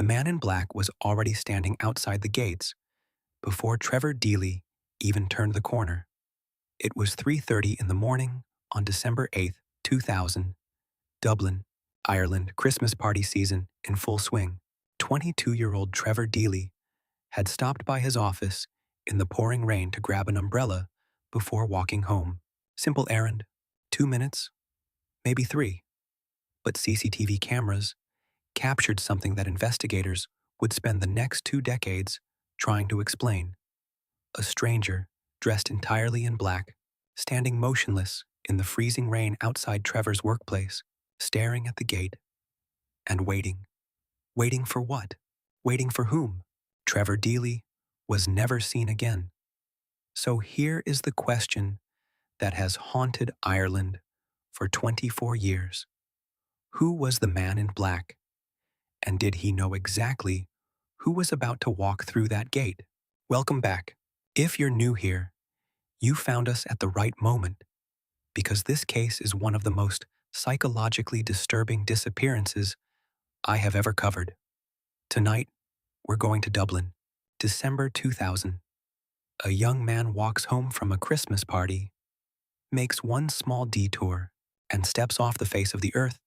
man in black was already standing outside the gates before Trevor Deely even turned the corner. It was 3:30 in the morning on December 8th, 2000. Dublin, Ireland, Christmas party season in full swing. 22-year-old Trevor Deely had stopped by his office in the pouring rain to grab an umbrella before walking home. Simple errand, 2 minutes, maybe 3. But CCTV cameras captured something that investigators would spend the next 2 decades trying to explain. A stranger, dressed entirely in black, standing motionless in the freezing rain outside Trevor's workplace, staring at the gate and waiting. Waiting for what? Waiting for whom? Trevor Deely was never seen again. So here is the question that has haunted Ireland for 24 years. Who was the man in black? And did he know exactly who was about to walk through that gate? Welcome back. If you're new here, you found us at the right moment, because this case is one of the most psychologically disturbing disappearances I have ever covered. Tonight, we're going to Dublin, December 2000. A young man walks home from a Christmas party, makes one small detour, and steps off the face of the earth.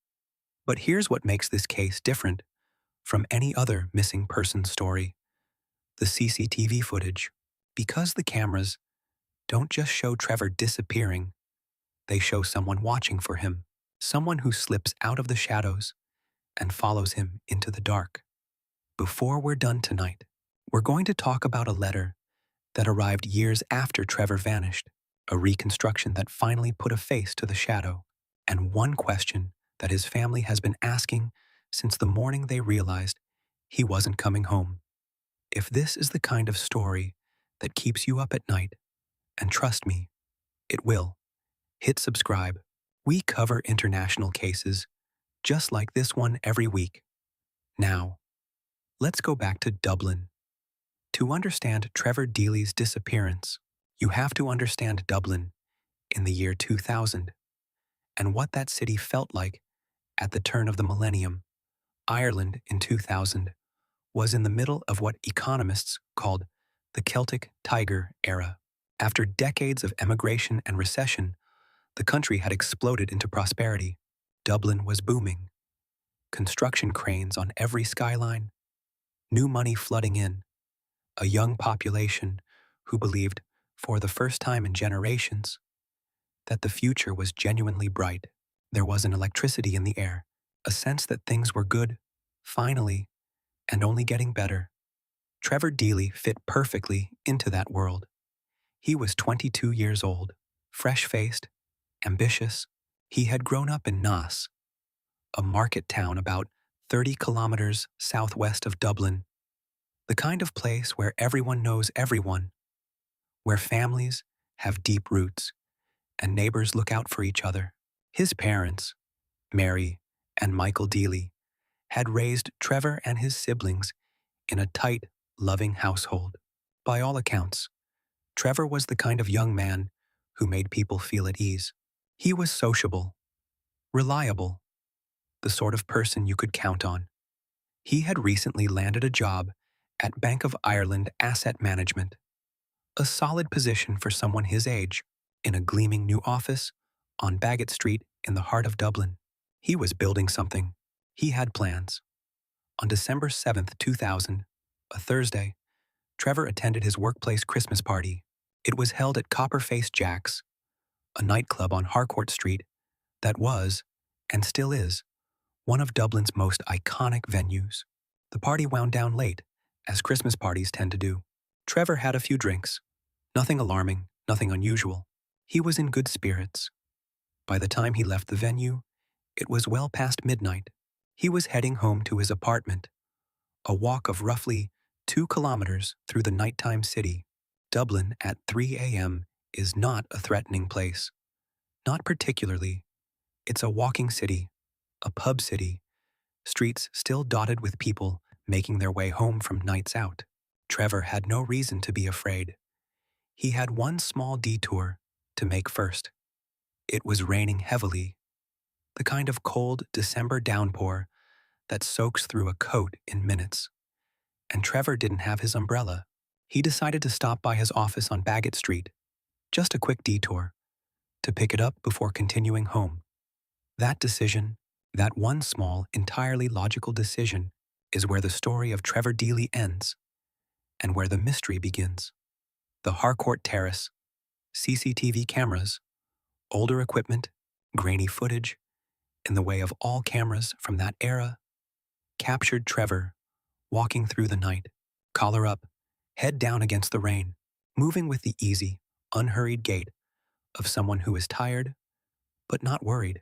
But here's what makes this case different from any other missing person story: the CCTV footage. Because the cameras don't just show Trevor disappearing, they show someone watching for him, someone who slips out of the shadows and follows him into the dark. Before we're done tonight, we're going to talk about a letter that arrived years after Trevor vanished, a reconstruction that finally put a face to the shadow, and one question that his family has been asking since the morning they realized he wasn't coming home. If this is the kind of story that keeps you up at night, and trust me, it will, hit subscribe. We cover international cases just like this one every week. Now, let's go back to Dublin. To understand Trevor Deely's disappearance, you have to understand Dublin in the year 2000 and what that city felt like at the turn of the millennium. Ireland in 2000 was in the middle of what economists called the Celtic Tiger era. After decades of emigration and recession, the country had exploded into prosperity. Dublin was booming. Construction cranes on every skyline, new money flooding in, a young population who believed, for the first time in generations, that the future was genuinely bright. There was an electricity in the air, a sense that things were good, finally, and only getting better. Trevor Deely fit perfectly into that world. He was 22 years old, fresh-faced, ambitious. He had grown up in Naas, a market town about 30 kilometers southwest of Dublin, the kind of place where everyone knows everyone, where families have deep roots and neighbors look out for each other. His parents, Mary and Michael Deely, had raised Trevor and his siblings in a tight, loving household. By all accounts, Trevor was the kind of young man who made people feel at ease. He was sociable, reliable, the sort of person you could count on. He had recently landed a job at Bank of Ireland Asset Management, a solid position for someone his age, in a gleaming new office on Baggot Street in the heart of Dublin. He was building something. He had plans. On December 7th, 2000, a Thursday, Trevor attended his workplace Christmas party. It was held at Copperface Jack's, a nightclub on Harcourt Street that was, and still is, one of Dublin's most iconic venues. The party wound down late, as Christmas parties tend to do. Trevor had a few drinks. Nothing alarming, nothing unusual. He was in good spirits. By the time he left the venue, it was well past midnight. He was heading home to his apartment, a walk of roughly 2 kilometers through the nighttime city. Dublin at 3 a.m. is not a threatening place. Not particularly. It's a walking city, a pub city, streets still dotted with people making their way home from nights out. Trevor had no reason to be afraid. He had one small detour to make first. It was raining heavily, the kind of cold December downpour that soaks through a coat in minutes. And Trevor didn't have his umbrella. He decided to stop by his office on Bagot Street, just a quick detour, to pick it up before continuing home. That decision, that one small, entirely logical decision, is where the story of Trevor Deely ends and where the mystery begins. The Harcourt Terrace, CCTV cameras, older equipment, grainy footage, in the way of all cameras from that era, captured Trevor walking through the night, collar up, head down against the rain, moving with the easy, unhurried gait of someone who is tired but not worried.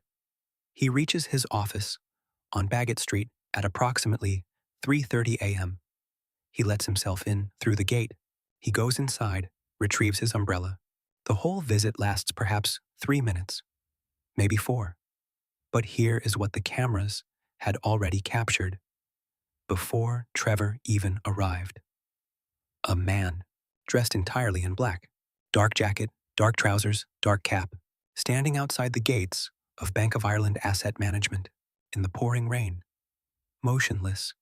He reaches his office on Bagot Street at approximately 3:30 a.m. He lets himself in through the gate. He goes inside, retrieves his umbrella. The whole visit lasts perhaps 3 minutes, maybe 4. But here is what the cameras had already captured before Trevor even arrived. A man, dressed entirely in black, dark jacket, dark trousers, dark cap, standing outside the gates of Bank of Ireland Asset Management in the pouring rain, motionless,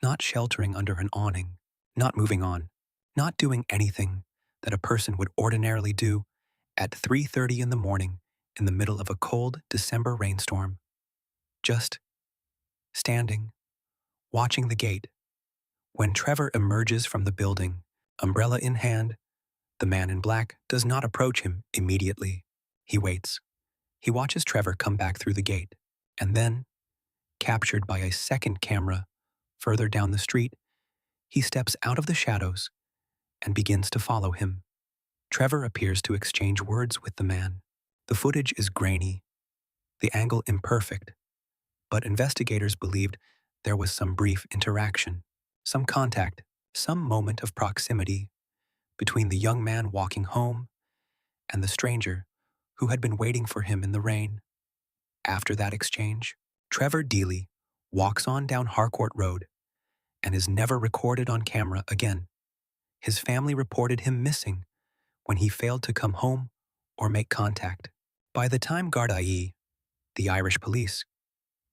not sheltering under an awning, not moving on, not doing anything that a person would ordinarily do at 3:30 in the morning in the middle of a cold December rainstorm. Just standing, watching the gate. When Trevor emerges from the building, umbrella in hand, the man in black does not approach him immediately. He waits. He watches Trevor come back through the gate, and then, captured by a second camera further down the street, he steps out of the shadows and begins to follow him. Trevor appears to exchange words with the man. The footage is grainy, the angle imperfect, but investigators believed there was some brief interaction, some contact, some moment of proximity between the young man walking home and the stranger who had been waiting for him in the rain. After that exchange, Trevor Deely walks on down Harcourt Road and is never recorded on camera again. His family reported him missing when he failed to come home or make contact. By the time Gardaí, the Irish police,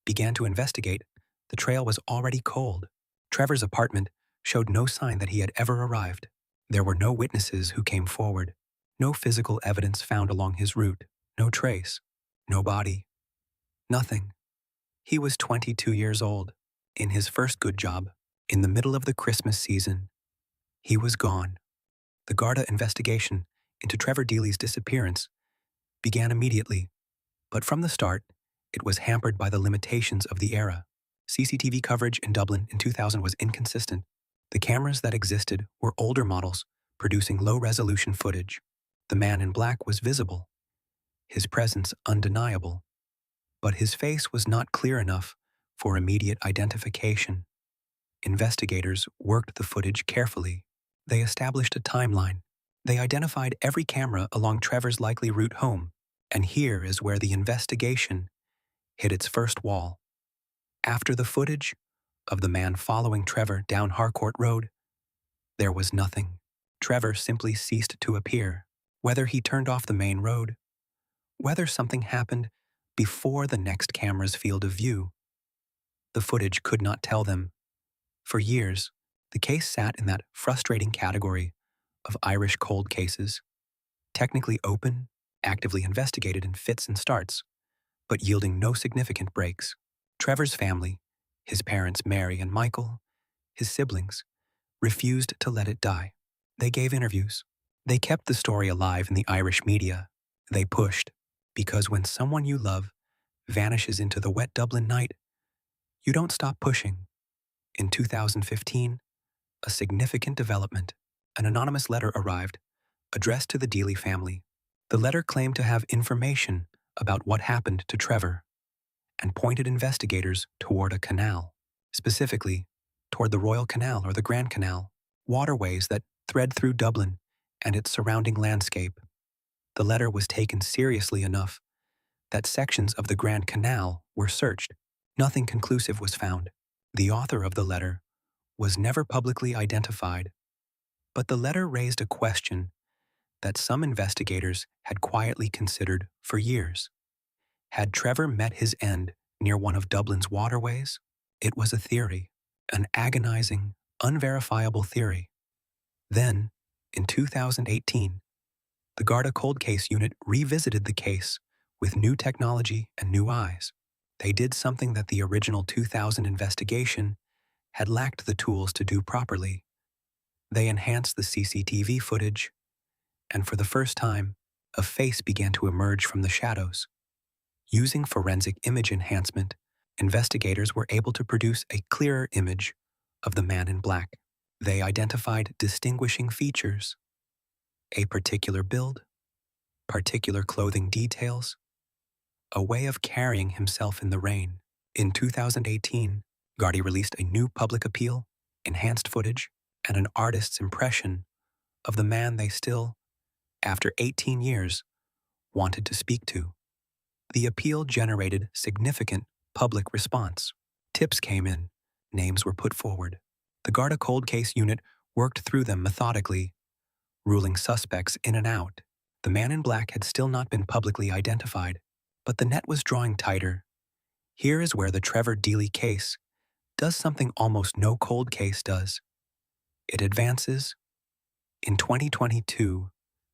began to investigate, the trail was already cold. Trevor's apartment showed no sign that he had ever arrived. There were no witnesses who came forward, no physical evidence found along his route, no trace, no body, nothing. He was 22 years old, in his first good job, in the middle of the Christmas season. He was gone. The Garda investigation into Trevor Deely's disappearance began immediately, but from the start, it was hampered by the limitations of the era. CCTV coverage in Dublin in 2000 was inconsistent. The cameras that existed were older models, producing low-resolution footage. The man in black was visible, his presence undeniable, but his face was not clear enough for immediate identification. Investigators worked the footage carefully. They established a timeline. They identified every camera along Trevor's likely route home, and here is where the investigation hit its first wall. After the footage of the man following Trevor down Harcourt Road, there was nothing. Trevor simply ceased to appear. Whether he turned off the main road, whether something happened before the next camera's field of view, the footage could not tell them. For years, the case sat in that frustrating category of Irish cold cases, technically open, actively investigated in fits and starts, but yielding no significant breaks. Trevor's family, his parents Mary and Michael, his siblings, refused to let it die. They gave interviews. They kept the story alive in the Irish media. They pushed, because when someone you love vanishes into the wet Dublin night, you don't stop pushing. In 2015, a significant development. An anonymous letter arrived, addressed to the Deely family. The letter claimed to have information about what happened to Trevor and pointed investigators toward a canal, specifically toward the Royal Canal or the Grand Canal, waterways that thread through Dublin and its surrounding landscape. The letter was taken seriously enough that sections of the Grand Canal were searched. Nothing conclusive was found. The author of the letter was never publicly identified, but the letter raised a question that some investigators had quietly considered for years. Had Trevor met his end near one of Dublin's waterways? It was a theory, an agonizing, unverifiable theory. Then, in 2018, the Garda Cold Case Unit revisited the case with new technology and new eyes. They did something that the original 2000 investigation had lacked the tools to do properly. They enhanced the CCTV footage, and for the first time, a face began to emerge from the shadows. Using forensic image enhancement, investigators were able to produce a clearer image of the man in black. They identified distinguishing features: a particular build, particular clothing details, a way of carrying himself in the rain. In 2018, Garda released a new public appeal, enhanced footage, and an artist's impression of the man they still, after 18 years, wanted to speak to. The appeal generated significant public response. Tips came in, names were put forward. The Garda Cold Case Unit worked through them methodically, ruling suspects in and out. The man in black had still not been publicly identified, but the net was drawing tighter. Here is where the Trevor Deely case does something almost no cold case does. It advances. In 2022,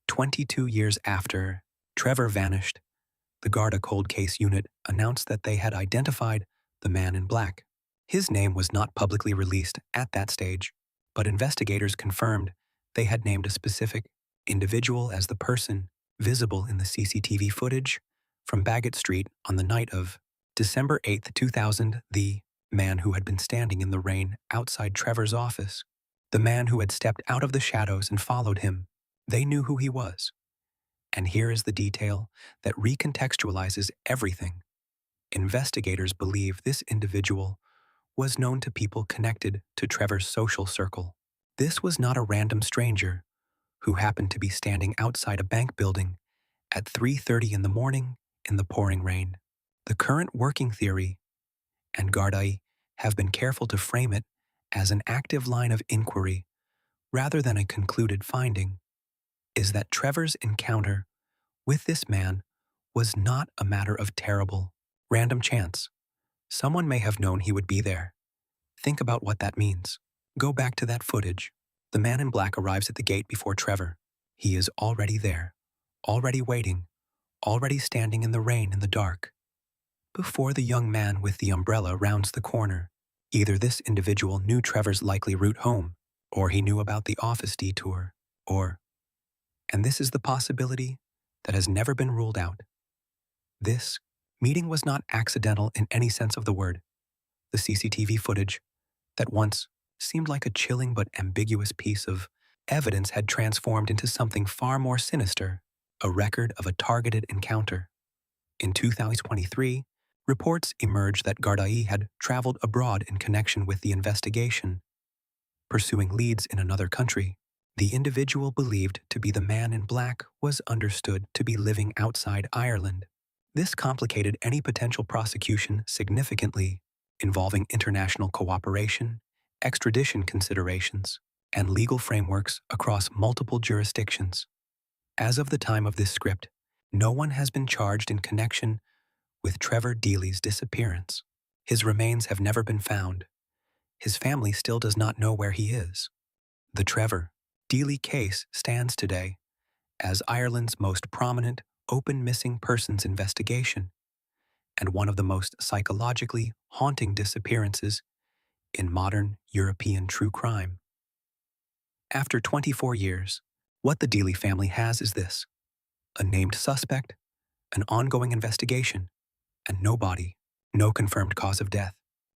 22 years after Trevor vanished, the Garda Cold Case Unit announced that they had identified the man in black. His name was not publicly released at that stage, but investigators confirmed they had named a specific individual as the person visible in the CCTV footage from Bagot Street on the night of December 8, 2000, the man who had been standing in the rain outside Trevor's office, the man who had stepped out of the shadows and followed him. They knew who he was. And here is the detail that recontextualizes everything. Investigators believe this individual was known to people connected to Trevor's social circle. This was not a random stranger who happened to be standing outside a bank building at 3:30 in the morning in the pouring rain. The current working theory, and Garda have been careful to frame it as an active line of inquiry rather than a concluded finding, is that Trevor's encounter with this man was not a matter of terrible, random chance. Someone may have known he would be there. Think about what that means. Go back to that footage. The man in black arrives at the gate before Trevor. He is already there, already waiting, already standing in the rain in the dark. Before the young man with the umbrella rounds the corner, either this individual knew Trevor's likely route home, or he knew about the office detour, or, and this is the possibility that has never been ruled out, this meeting was not accidental in any sense of the word. The CCTV footage, that once seemed like a chilling but ambiguous piece of evidence, had transformed into something far more sinister, a record of a targeted encounter. In 2023, reports emerged that Garda had traveled abroad in connection with the investigation, pursuing leads in another country. The individual believed to be the man in black was understood to be living outside Ireland. This complicated any potential prosecution significantly, involving international cooperation, extradition considerations, and legal frameworks across multiple jurisdictions. As of the time of this script, no one has been charged in connection with Trevor Deely's disappearance. His remains have never been found. His family still does not know where he is. The Trevor Deely case stands today as Ireland's most prominent open missing persons investigation and one of the most psychologically haunting disappearances in modern European true crime. After 24 years, what the Deely family has is this: a named suspect, an ongoing investigation, and no body, no confirmed cause of death,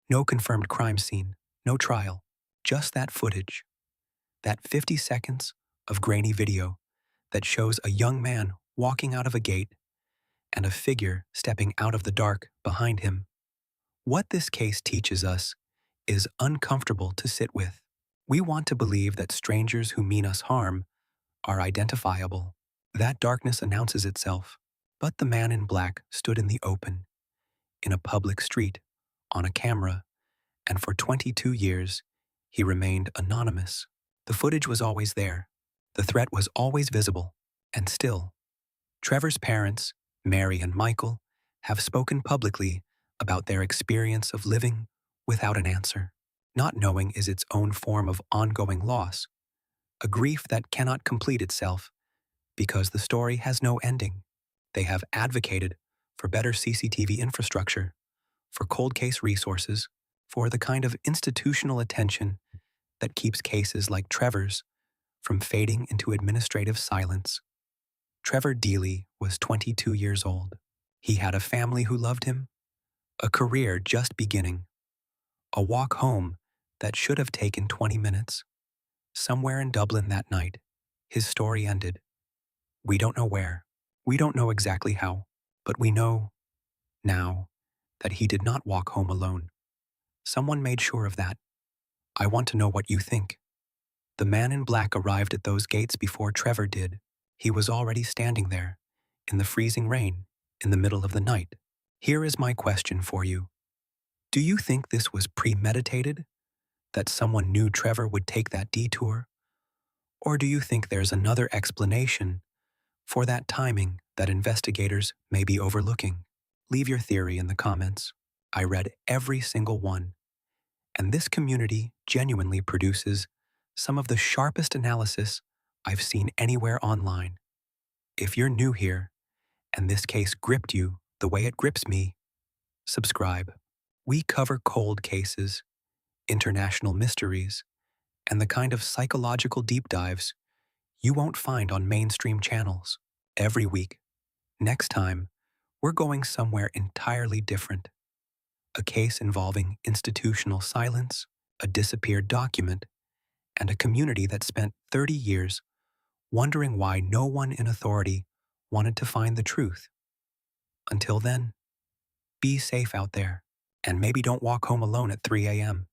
no confirmed crime scene, no trial, just that footage, that 50 seconds of grainy video that shows a young man walking out of a gate and a figure stepping out of the dark behind him. What this case teaches us is uncomfortable to sit with. We want to believe that strangers who mean us harm are identifiable. That darkness announces itself. But the man in black stood in the open, in a public street, on a camera, and for 22 years, he remained anonymous. The footage was always there. The threat was always visible. And still, Trevor's parents, Mary and Michael, have spoken publicly about their experience of living without an answer. Not knowing is its own form of ongoing loss, a grief that cannot complete itself because the story has no ending. They have advocated for better CCTV infrastructure, for cold case resources, for the kind of institutional attention that keeps cases like Trevor's from fading into administrative silence. Trevor Deely was 22 years old. He had a family who loved him, a career just beginning, a walk home that should have taken 20 minutes. Somewhere in Dublin that night, his story ended. We don't know where. We don't know exactly how, but we know now that he did not walk home alone. Someone made sure of that. I want to know what you think. The man in black arrived at those gates before Trevor did. He was already standing there, in the freezing rain, in the middle of the night. Here is my question for you. Do you think this was premeditated? That someone knew Trevor would take that detour? Or do you think there's another explanation for that timing that investigators may be overlooking? Leave your theory in the comments. I read every single one, and this community genuinely produces some of the sharpest analysis I've seen anywhere online. If you're new here, and this case gripped you the way it grips me, subscribe. We cover cold cases, international mysteries, and the kind of psychological deep dives you won't find on mainstream channels. Every week. Next time, we're going somewhere entirely different. A case involving institutional silence, a disappeared document, and a community that spent 30 years wondering why no one in authority wanted to find the truth. Until then, be safe out there, and maybe don't walk home alone at 3 a.m.